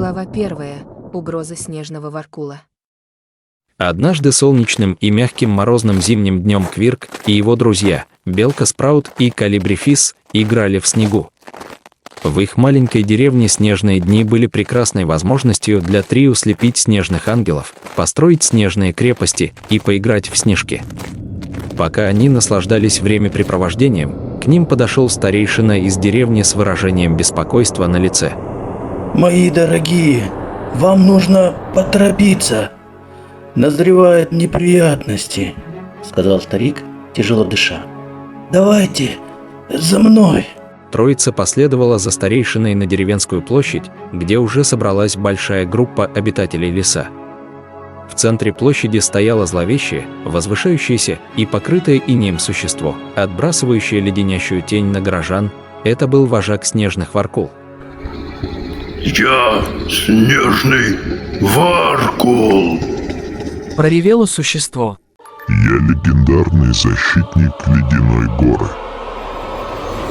Глава 1. Угроза снежного воркула. Однажды солнечным и мягким морозным зимним днем Квирк и его друзья, Белка Спраут и Колибри Фисс, играли в снегу. В их маленькой деревне снежные дни были прекрасной возможностью для трио слепить снежных ангелов, построить снежные крепости и поиграть в снежки. Пока они наслаждались времяпрепровождением, к ним подошел старейшина из деревни с выражением беспокойства на лице. «Мои дорогие, вам нужно поторопиться. Назревают неприятности», — сказал старик, тяжело дыша. «Давайте за мной». Троица последовала за старейшиной на деревенскую площадь, где уже собралась большая группа обитателей леса. В центре площади стояло зловещее, возвышающееся и покрытое инеем существо, отбрасывающее леденящую тень на горожан. Это был вожак снежных воркул. «Я снежный воркул!» — проревело существо. «Я легендарный защитник Ледяной горы.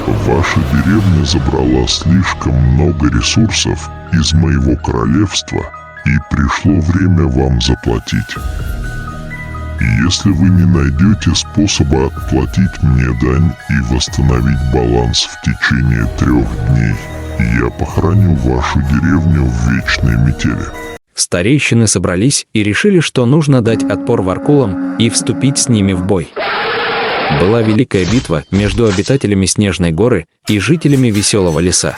Ваша деревня забрала слишком много ресурсов из моего королевства, и пришло время вам заплатить. Если вы не найдете способа отплатить мне дань и восстановить баланс в течение 3 дней, я похороню вашу деревню в вечной метели». Старейшины собрались и решили, что нужно дать отпор воркулам и вступить с ними в бой. Была великая битва между обитателями Снежной горы и жителями Веселого леса.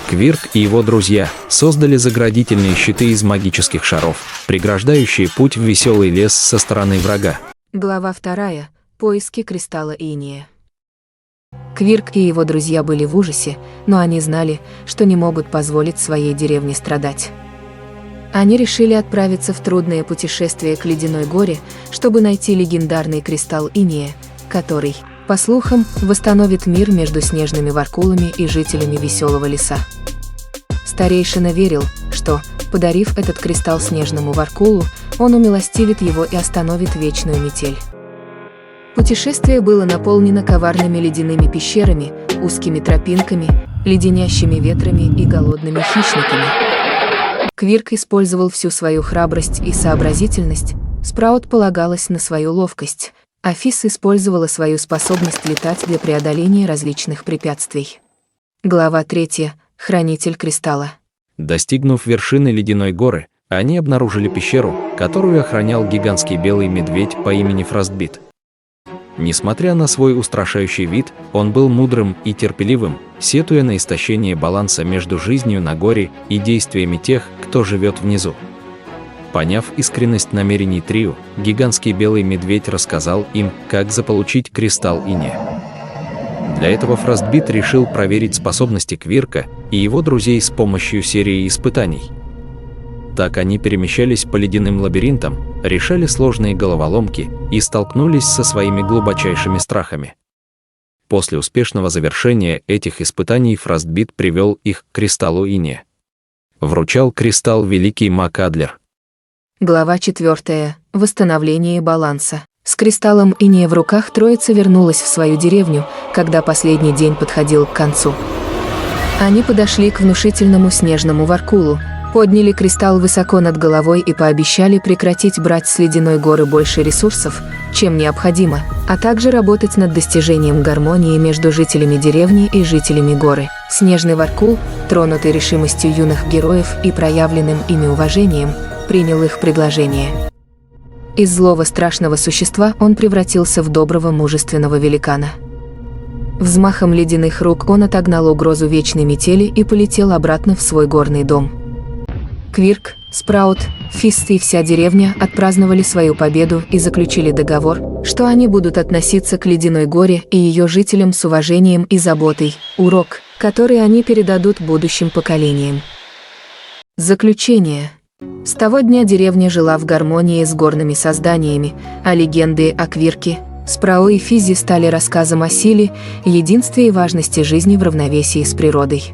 Квирк и его друзья создали заградительные щиты из магических шаров, преграждающие путь в Веселый лес со стороны врага. Глава 2. Поиски кристалла иния. Квирк и его друзья были в ужасе, но они знали, что не могут позволить своей деревне страдать. Они решили отправиться в трудное путешествие к Ледяной горе, чтобы найти легендарный кристалл иния, который, по слухам, восстановит мир между снежными воркулами и жителями Веселого леса. Старейшина верил, что, подарив этот кристалл снежному воркулу, он умилостивит его и остановит вечную метель. Путешествие было наполнено коварными ледяными пещерами, узкими тропинками, леденящими ветрами и голодными хищниками. Квирк использовал всю свою храбрость и сообразительность, Спраут полагалась на свою ловкость, а Фисс использовала свою способность летать для преодоления различных препятствий. Глава 3. Хранитель кристалла. Достигнув вершины Ледяной горы, они обнаружили пещеру, которую охранял гигантский белый медведь по имени Фростбит. Несмотря на свой устрашающий вид, он был мудрым и терпеливым, сетуя на истощение баланса между жизнью на горе и действиями тех, кто живет внизу. Поняв искренность намерений трио, гигантский белый медведь рассказал им, как заполучить кристалл иния. Для этого Фростбит решил проверить способности Квирка и его друзей с помощью серии испытаний. Так они перемещались по ледяным лабиринтам, решали сложные головоломки и столкнулись со своими глубочайшими страхами. После успешного завершения этих испытаний Фростбит привел их к кристаллу иния. Вручал кристалл великий маг Адлер. Глава 4. Восстановление баланса. С кристаллом иния в руках троица вернулась в свою деревню, когда последний день подходил к концу. Они подошли к внушительному снежному воркулу, подняли кристалл высоко над головой и пообещали прекратить брать с Ледяной горы больше ресурсов, чем необходимо, а также работать над достижением гармонии между жителями деревни и жителями горы. Снежный воркул, тронутый решимостью юных героев и проявленным ими уважением, принял их предложение. Из злого страшного существа он превратился в доброго мужественного великана. Взмахом ледяных рук он отогнал угрозу вечной метели и полетел обратно в свой горный дом. Квирк, Спраут, Фисс и вся деревня отпраздновали свою победу и заключили договор, что они будут относиться к Ледяной горе и ее жителям с уважением и заботой, урок, который они передадут будущим поколениям. Заключение. С того дня деревня жила в гармонии с горными созданиями, а легенды о Квирке, Спрау и Физзе стали рассказом о силе, единстве и важности жизни в равновесии с природой.